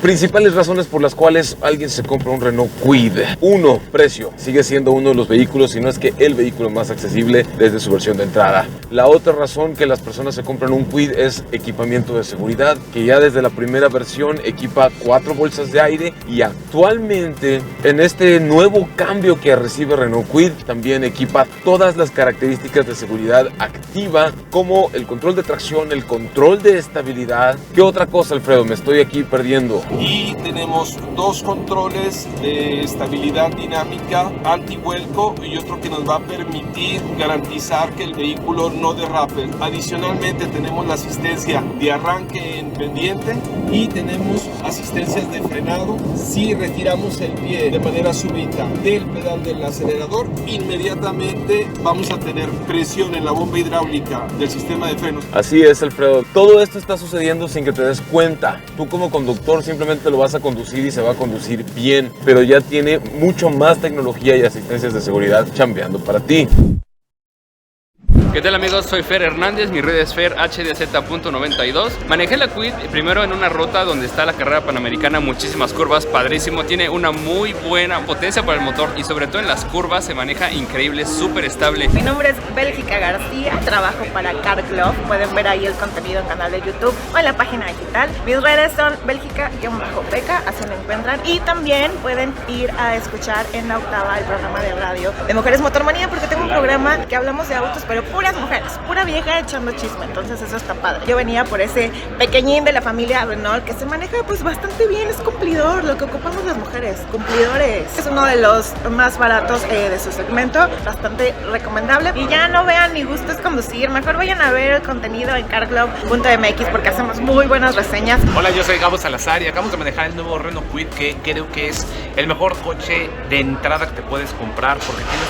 Principales razones por las cuales alguien se compra un Renault Kwid. 1. Precio. Sigue siendo uno de los vehículos, si no es que el vehículo más accesible desde su versión de entrada. La otra razón que las personas se compran un Kwid es equipamiento de seguridad, que ya desde la primera versión equipa 4 bolsas de aire y actualmente en este nuevo cambio que recibe Renault Kwid también equipa todas las características de seguridad activa, como el control de tracción, el control de estabilidad. ¿Qué otra cosa, Alfredo? Me estoy aquí perdiendo. Y tenemos 2 controles de estabilidad dinámica anti-vuelco y otro que nos va a permitir garantizar que el vehículo no derrape. Adicionalmente tenemos la asistencia de arranque en pendiente y tenemos asistencias de frenado. Si retiramos el pie de manera súbita del pedal del acelerador, inmediatamente vamos a tener presión en la bomba hidráulica del sistema de frenos. Así es, Alfredo. Todo esto está sucediendo sin que te des cuenta. Tú como conductor simplemente lo vas a conducir y se va a conducir bien, pero ya tiene mucho más tecnología y asistencias de seguridad chambeando para ti. ¿Qué tal, amigos? Soy Fer Hernández, mi red es ferhdz.92. Manejé la Kwid primero en una ruta donde está la carrera panamericana, muchísimas curvas, padrísimo, tiene una muy buena potencia para el motor y sobre todo en las curvas se maneja increíble, súper estable. Mi nombre es Bélgica García, trabajo para Car Club, pueden ver ahí el contenido en el canal de YouTube o en la página digital. Mis redes son Bélgica-Beca, así me encuentran, y también pueden ir a escuchar en La Octava el programa de radio de Mujeres Motormanía, porque tengo un programa que hablamos de autos, pero puras mujeres, pura vieja echando chisme, entonces eso está padre. Yo venía por ese pequeñín de la familia Renault que se maneja pues bastante bien, es cumplidor, lo que ocupamos las mujeres, cumplidores. Es uno de los más baratos de su segmento, bastante recomendable. Y ya no vean ni gustos conducir, mejor vayan a ver el contenido en carclub.mx porque hacemos muy buenas reseñas. Hola, yo soy Gabo Salazar y acabamos de manejar el nuevo Renault Kwid, que creo que es el mejor coche de entrada que te puedes comprar porque tiene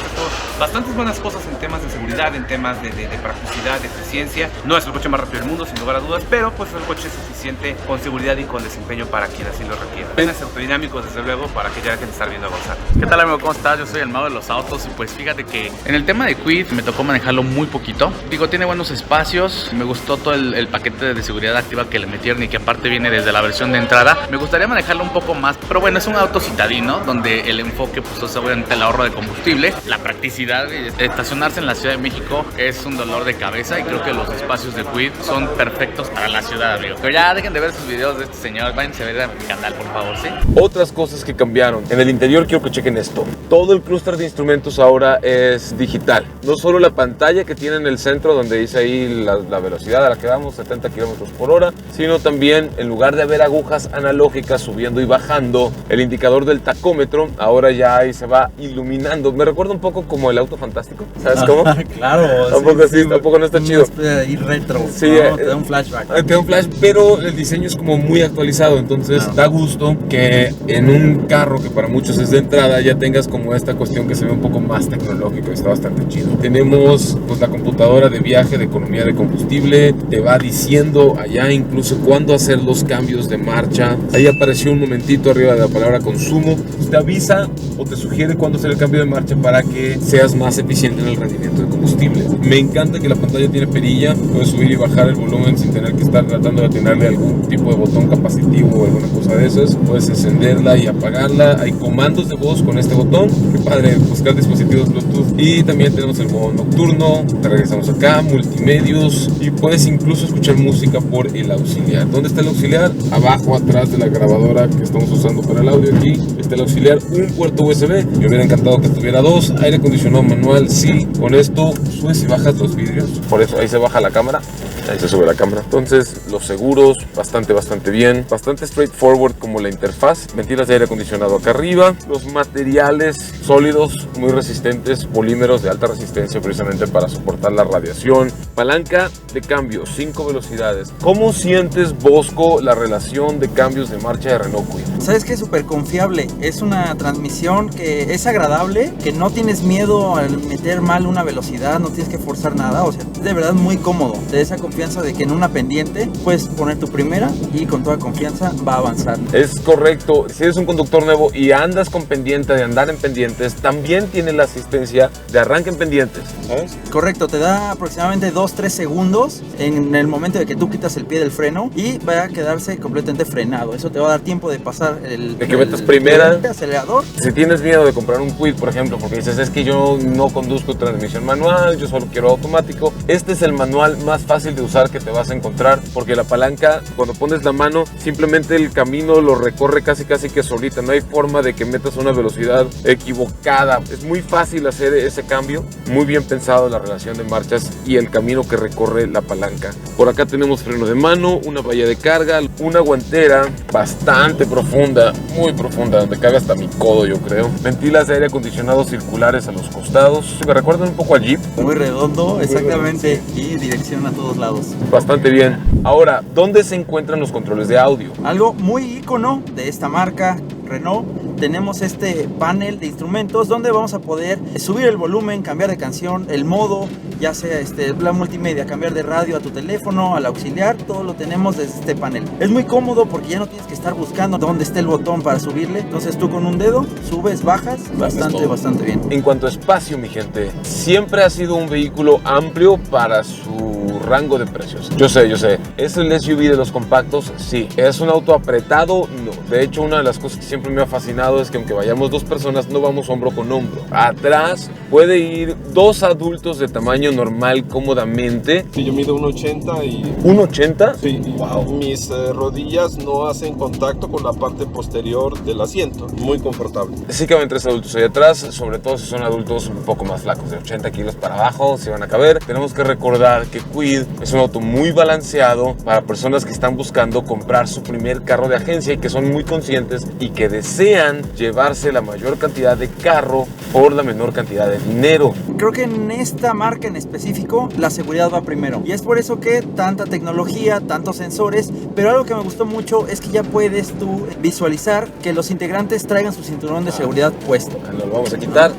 bastantes buenas cosas en temas de seguridad, en temas de practicidad, de eficiencia. No es el coche más rápido del mundo, sin lugar a dudas, pero pues el coche es eficiente, con seguridad y con desempeño para quien así lo requiera. Apenas aerodinámico, desde luego, para que ya dejen de estar viendo a Gonzalo. ¿Qué tal, amigo? ¿Cómo estás? Yo soy el mago de los autos y pues fíjate que en el tema de Kwid me tocó manejarlo muy poquito. Digo, tiene buenos espacios, me gustó todo el paquete de seguridad activa que le metieron y que aparte viene desde la versión de entrada. Me gustaría manejarlo un poco más, pero bueno, es un auto citadino donde el enfoque pues es obviamente el ahorro de combustible, la practicidad. Estacionarse en la Ciudad de México es un dolor de cabeza y creo que los espacios de Kwid son perfectos para la ciudad, amigo. Pero ya dejen de ver sus videos de este señor, váyanse a ver a mi canal, por favor, ¿sí? Otras cosas que cambiaron. En el interior quiero que chequen esto. Todo el clúster de instrumentos ahora es digital. No solo la pantalla que tiene en el centro donde dice ahí la velocidad a la que vamos, 70 kilómetros por hora, sino también en lugar de haber agujas analógicas subiendo y bajando, el indicador del tacómetro ahora ya ahí se va iluminando. Me recuerda un poco como el Auto Fantástico, ¿sabes cómo? Claro. Tampoco así, tampoco no está chido. Y retro, sí, ¿no? Te da un flashback. Te da un flash, pero el diseño es como muy actualizado, entonces da gusto que en un carro que para muchos es de entrada ya tengas como esta cuestión que se ve un poco más tecnológico, está bastante chido. Tenemos pues la computadora de viaje, de economía de combustible, te va diciendo allá incluso cuándo hacer los cambios de marcha. Ahí apareció un momentito arriba de la palabra consumo, pues te avisa o te sugiere cuándo hacer el cambio de marcha para que seas más eficiente en el rendimiento de combustible. Me encanta que la pantalla tiene perilla, puedes subir y bajar el volumen sin tener que estar tratando de atinarle algún tipo de botón capacitivo o alguna cosa de esas. Puedes encenderla y apagarla, hay comandos de voz con este botón, qué padre, buscar dispositivos Bluetooth. Y también tenemos el modo nocturno, te regresamos acá, multimedios, y puedes incluso escuchar música por el auxiliar. ¿Dónde está el auxiliar? Abajo, atrás de la grabadora que estamos usando para el audio. Aquí está el auxiliar, un puerto USB. Me hubiera encantado que tuviera 2, aire acondicionado manual, sí. Con esto subes y bajas los vidrios, por eso ahí se baja la cámara, ahí se sube la cámara. Entonces los seguros bastante bien, bastante straightforward como la interfaz. Ventilas de aire acondicionado acá arriba, los materiales sólidos muy resistentes, polímeros de alta resistencia precisamente para soportar la radiación. Palanca de cambio, 5 velocidades. ¿Cómo sientes, Bosco, la relación de cambios de marcha de Renault Kwid? ¿Sabes qué? Es súper confiable, es una transmisión que es agradable, que no tienes miedo al meter mal una velocidad, no tienes que forzar nada, o sea, es de verdad muy cómodo. Te da esa confianza de que en una pendiente puedes poner tu primera y con toda confianza va a avanzar. pasar. Es correcto, si eres un conductor nuevo y andas con pendiente de andar en pendientes, también tiene la asistencia de arranque en pendientes, ¿sabes? Correcto, te da aproximadamente 2-3 segundos en el momento de que tú quitas el pie del freno y va a quedarse completamente frenado. Eso te va a dar tiempo de pasar de que metas primera acelerador. Si tienes miedo de comprar un Kwid, por ejemplo, porque dices, es que yo no conduzco transmisión manual, yo solo quiero automático, este es el manual más fácil de usar que te vas a encontrar, porque la palanca, cuando pones la mano, simplemente el camino lo recorre casi que solita. No hay forma de que metas una velocidad equivocada. Es muy fácil hacer ese cambio. Muy bien pensado la relación de marchas y el camino que recorre la palanca. Por acá tenemos freno de mano, una valla de carga, una guantera bastante profunda, muy profunda, donde cabe hasta mi codo, yo creo. Ventilas de aire acondicionado circulares a los costados. Me recuerdan un poco al Jeep. Muy redondo, exactamente, y dirección a todos lados. Bastante bien. Ahora, ¿dónde se encuentran los controles de audio? Algo muy ícono de esta marca, Renault. Tenemos este panel de instrumentos donde vamos a poder subir el volumen, cambiar de canción, el modo, ya sea la multimedia, cambiar de radio a tu teléfono, al auxiliar, todo lo tenemos desde este panel. Es muy cómodo porque ya no tienes que estar buscando dónde está el botón para subirle. Entonces tú con un dedo subes, bajas, bastante bien. En cuanto a espacio, mi gente, siempre ha sido un vehículo amplio para su rango de precios. Yo sé, ¿es el SUV de los compactos? Sí. ¿Es un auto apretado? No. De hecho, una de las cosas que siempre me ha fascinado es que aunque vayamos dos personas, no vamos hombro con hombro. Atrás puede ir dos adultos de tamaño normal cómodamente. Sí, yo mido 1.80 y... ¿1.80? Sí. Wow. Mis rodillas no hacen contacto con la parte posterior del asiento. Muy confortable. Sí caben tres adultos ahí atrás, sobre todo si son adultos un poco más flacos, de 80 kilos para abajo, si van a caber. Tenemos que recordar que Kwid es un auto muy balanceado para personas que están buscando comprar su primer carro de agencia y que son muy conscientes y que desean llevarse la mayor cantidad de carro por la menor cantidad de dinero. Creo que en esta marca en específico la seguridad va primero y es por eso que tanta tecnología, tantos sensores, pero algo que me gustó mucho es que ya puedes tú visualizar que los integrantes traigan su cinturón de seguridad puesto. Lo vamos a quitar.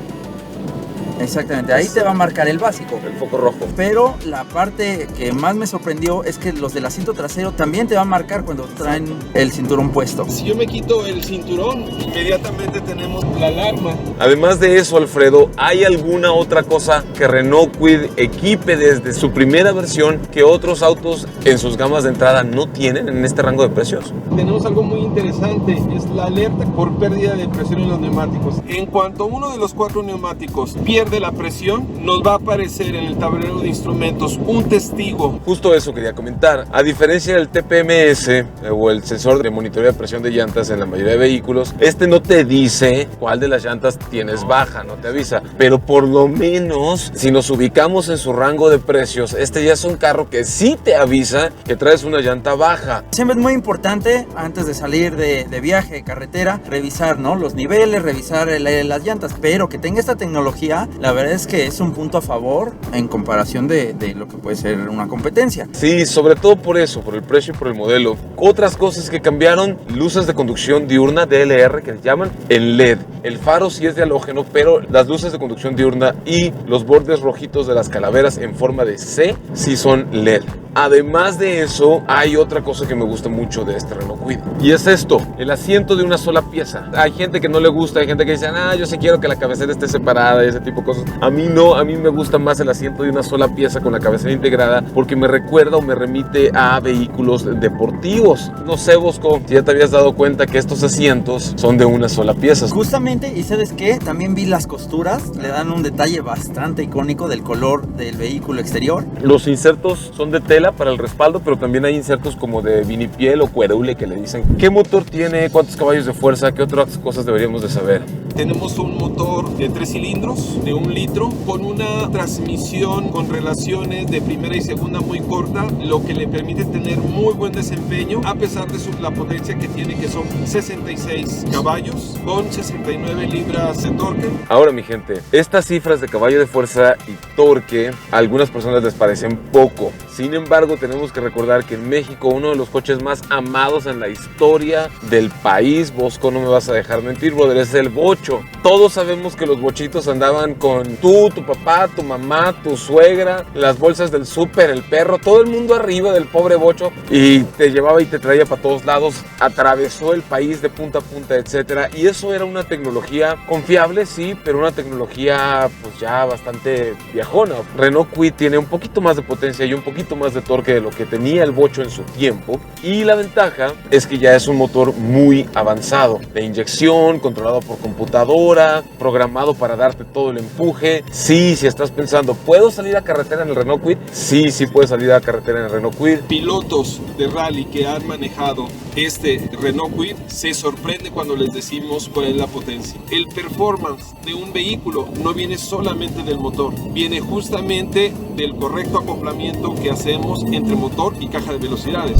Exactamente, ahí te va a marcar el básico, el foco rojo. Pero la parte que más me sorprendió es que los del asiento trasero también te va a marcar cuando traen el cinturón puesto. Si yo me quito el cinturón, inmediatamente tenemos la alarma. Además de eso, Alfredo, ¿hay alguna otra cosa que Renault Kwid equipe desde su primera versión que otros autos en sus gamas de entrada no tienen en este rango de precios? Tenemos algo muy interesante, es la alerta por pérdida de presión en los neumáticos. En cuanto uno de los 4 neumáticos pierde la presión, nos va a aparecer en el tablero de instrumentos un testigo. Justo eso quería comentar. A diferencia del TPMS o el sensor de monitoreo de presión de llantas en la mayoría de vehículos, este no te dice cuál de las llantas tienes baja, no te avisa. Pero por lo menos, si nos ubicamos en su rango de precios, este ya es un carro que sí te avisa que traes una llanta baja. Siempre es muy importante, antes de salir de viaje, de carretera, revisar, ¿no?, los niveles, revisar las llantas, pero que tenga esta tecnología, la verdad es que es un punto a favor en comparación de lo que puede ser una competencia. Sí, sobre todo por eso, por el precio y por el modelo. Otras cosas que cambiaron: luces de conducción diurna DLR, que le llaman, en LED. El faro sí es de halógeno, pero las luces de conducción diurna y los bordes rojitos de las calaveras en forma de C sí son LED. Además de eso, hay otra cosa que me gusta mucho de este Renault Kwid, y es esto: el asiento de una sola pieza. Hay gente que no le gusta, hay gente que dice, yo sí quiero que la cabecera esté separada y ese tipo de cosas. A mí no, a mí me gusta más el asiento de una sola pieza con la cabecera integrada, porque me recuerda o me remite a vehículos deportivos. No sé, Bosco, si ya te habías dado cuenta que estos asientos son de una sola pieza. Justamente, y ¿sabes qué? También vi las costuras, le dan un detalle bastante icónico del color del vehículo exterior. Los insertos son de tela para el respaldo, pero también hay insertos como de vinipiel o cuerule que le dicen. ¿Qué motor tiene? ¿Cuántos caballos de fuerza? ¿Qué otras cosas deberíamos de saber? Tenemos un motor de 3 cilindros de 1 litro con una transmisión con relaciones de primera y segunda muy corta, lo que le permite tener muy buen desempeño a pesar de la potencia que tiene, que son 66 caballos con 69 libras de torque. Ahora, mi gente, estas cifras de caballo de fuerza y torque a algunas personas les parecen poco. Sin embargo, tenemos que recordar que en México uno de los coches más amados en la historia del país, Bosco, no me vas a dejar mentir, brother, es el bocho. Todos sabemos que los bochitos andaban con tú, tu papá, tu mamá, tu suegra, las bolsas del súper, el perro, todo el mundo arriba del pobre bocho y te llevaba y te traía para todos lados, atravesó el país de punta a punta, etcétera. Y eso era una tecnología confiable, sí, pero una tecnología pues ya bastante viejona. Renault Kwid tiene un poquito más de potencia y un poquito más de torque de lo que tenía el bocho en su tiempo, y la ventaja es que ya es un motor muy avanzado de inyección, controlado por computadora, programado para darte todo el empuje. Sí, si estás pensando, ¿puedo salir a carretera en el Renault Kwid? Sí, sí puedes salir a carretera en el Renault Kwid. Pilotos de rally que han manejado este Renault Kwid se sorprende cuando les decimos cuál es la potencia. El performance de un vehículo no viene solamente del motor, viene justamente del correcto acoplamiento que hacemos entre motor y caja de velocidades.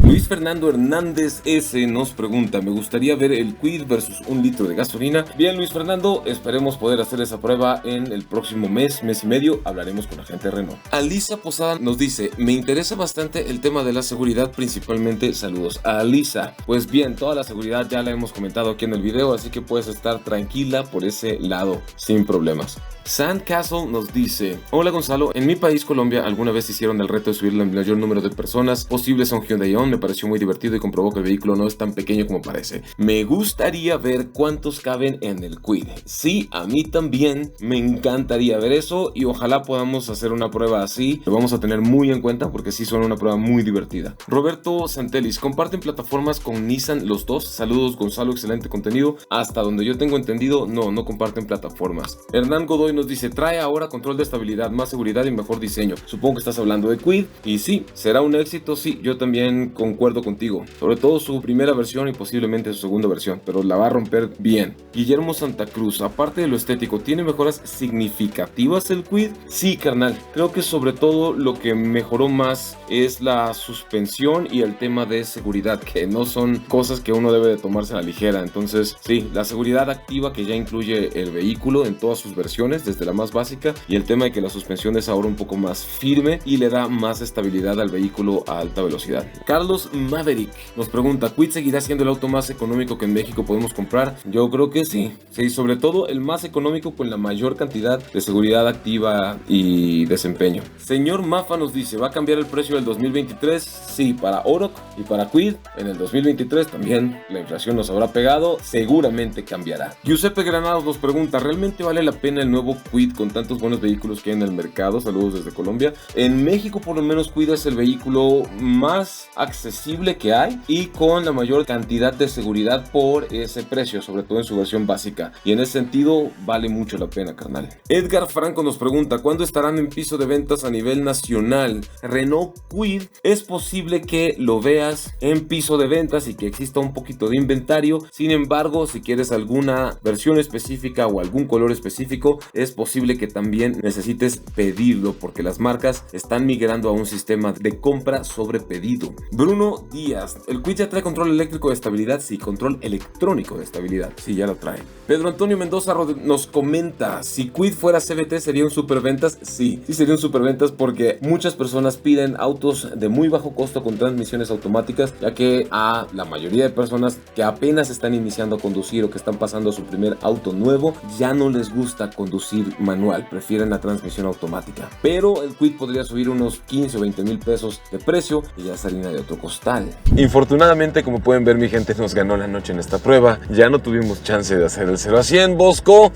Luis Fernando Hernández S. nos pregunta, me gustaría ver el Kwid versus 1 litro de gasolina. Bien, Luis Fernando, esperemos poder hacer esa prueba en el próximo mes y medio, hablaremos con la gente de Renault. Alisa Posada nos dice, me interesa bastante el tema de la seguridad, principalmente saludos a Alisa. Pues bien, toda la seguridad ya la hemos comentado aquí en el video, así que puedes estar tranquila por ese lado, sin problemas. Sandcastle nos dice, hola Gonzalo, en mi país Colombia alguna vez hicieron el reto de subir el mayor número de personas posibles a un Hyundai Ion, me pareció muy divertido y comprobó que el vehículo no es tan pequeño como parece. Me gustaría ver cuántos caben en el Kwid. Sí, a mí también me encantaría ver eso y ojalá podamos hacer una prueba así. Lo vamos a tener muy en cuenta porque sí suena una prueba muy divertida. Roberto Santelis, comparten plataformas con Nissan los dos. Saludos Gonzalo, excelente contenido. Hasta donde yo tengo entendido, no comparten plataformas. Hernán Godoy nos dice, trae ahora control de estabilidad, más seguridad y mejor diseño. Supongo que estás hablando de Kwid y sí, será un éxito, sí, yo también concuerdo contigo, sobre todo su primera versión y posiblemente su segunda versión, pero la va a romper bien. Guillermo Santa Cruz, aparte de lo estético, ¿tiene mejoras significativas el Kwid? Sí, carnal, creo que sobre todo lo que mejoró más es la suspensión y el tema de seguridad, que no son cosas que uno debe de tomarse a la ligera. Entonces sí, la seguridad activa que ya incluye el vehículo en todas sus versiones, desde la más básica, y el tema de que la suspensión es ahora un poco más firme y le da más estabilidad al vehículo a alta velocidad. Carlos Maverick nos pregunta, ¿Kwid seguirá siendo el auto más económico que en México podemos comprar? Yo creo que sí, sobre todo el más económico con la mayor cantidad de seguridad activa y desempeño. Señor Mafa nos dice, ¿va a cambiar el precio del 2023? Sí, para Oroch y para Kwid en el 2023 también la inflación nos habrá pegado, seguramente cambiará. Giuseppe Granados nos pregunta, ¿realmente vale la pena el nuevo Kwid con tantos buenos vehículos que hay en el mercado? Saludos desde Colombia. En México por lo menos Kwid es el vehículo más accesible que hay y con la mayor cantidad de seguridad por ese precio, sobre todo en su versión básica, y en ese sentido vale mucho la pena, carnal. Edgar Franco nos pregunta, ¿cuándo estarán en piso de ventas a nivel nacional? Renault Kwid, es posible que lo veas en piso de ventas y que exista un poquito de inventario. Sin embargo, si quieres alguna versión específica o algún color específico, es posible que también necesites pedirlo porque las marcas están migrando a un sistema de compra sobre pedido. Bruno Díaz, ¿el Kwid ya trae control eléctrico de estabilidad? Sí, control electrónico de estabilidad, sí, ya lo trae. Pedro Antonio Mendoza nos comenta, si Kwid fuera CVT sería un superventas. Sí sería un superventas porque muchas personas piden autos de muy bajo costo con transmisiones automáticas, ya que a la mayoría de personas que apenas están iniciando a conducir o que están pasando a su primer auto nuevo, ya no les gusta conducir manual, prefieren la transmisión automática. Pero el Kwid podría subir unos 15 o 20 mil pesos de precio y ya es harina de otro costal. Infortunadamente, como pueden ver, mi gente nos ganó la noche en esta prueba. Ya no tuvimos chance de hacer el 0 a 100, Bosco.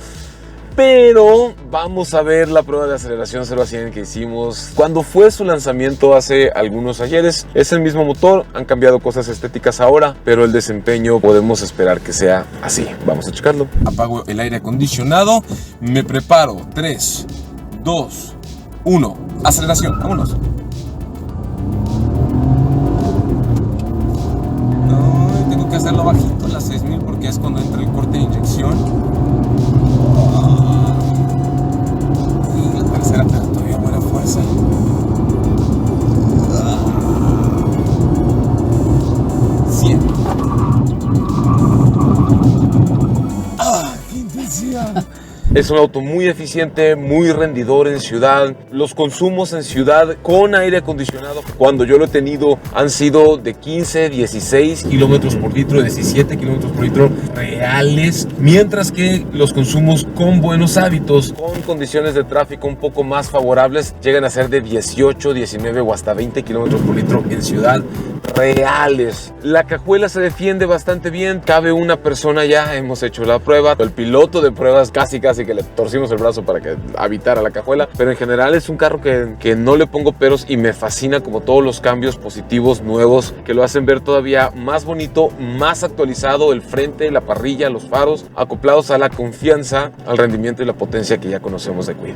Pero vamos a ver la prueba de aceleración 0 a 100 que hicimos cuando fue su lanzamiento hace algunos ayeres. Es el mismo motor, han cambiado cosas estéticas ahora, pero el desempeño podemos esperar que sea así. Vamos a checarlo. Apago el aire acondicionado, me preparo. 3, 2, 1. Aceleración, vámonos. No, tengo que hacerlo bajito, las 6000, porque es cuando entra el corte de inyección. Y la tercera, pero todavía buena fuerza. ¡Qué intensidad! Es un auto muy eficiente, muy rendidor en ciudad. Los consumos en ciudad con aire acondicionado, cuando yo lo he tenido, han sido de 15, 16 kilómetros por litro, 17 kilómetros por litro reales. Mientras que los consumos con buenos hábitos, con condiciones de tráfico un poco más favorables, llegan a ser de 18, 19 o hasta 20 kilómetros por litro en ciudad reales. La cajuela se defiende bastante bien, cabe una persona, ya hemos hecho la prueba, el piloto de pruebas casi que le torcimos el brazo para que habitara la cajuela, pero en general es un carro que no le pongo peros y me fascina, como todos los cambios positivos nuevos que lo hacen ver todavía más bonito, más actualizado, el frente, la parrilla, los faros, acoplados a la confianza, al rendimiento y la potencia que ya conocemos de Kwid.